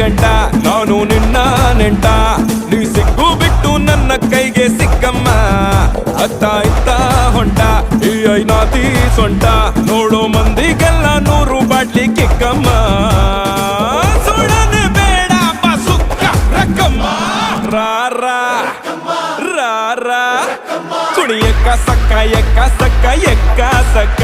ಗಂಟ ನಾನು ನಿನ್ನ ನೆಂಟ ನೀ ಸಿಕ್ಕು ಬಿಟ್ಟು ನನ್ನ ಕೈಗೆ ಸಿಕ್ಕಮ್ಮ ಅತ್ತ ಇತ್ತ ಹೊಂಟ ಈ ಐನಾತಿ ಸೊಂಟ ನೋಡೋ ಮಂದಿಗೆಲ್ಲ 100 ಬಾಟ್ಲಿ ಕಿಕ್ಕಮ್ಮ ಸುಡನೆ ಬೇಡ ಬಸುಕ್ಕ ರಕ್ಕಮ್ಮ ರಾರಾ ರಾರಾ ಕುಣಿಯಕ್ಕ ಸಕ್ಕ ಎಕ್ಕ ಸಕ್ಕ ಎಕ್ಕ ಸಕ್ಕ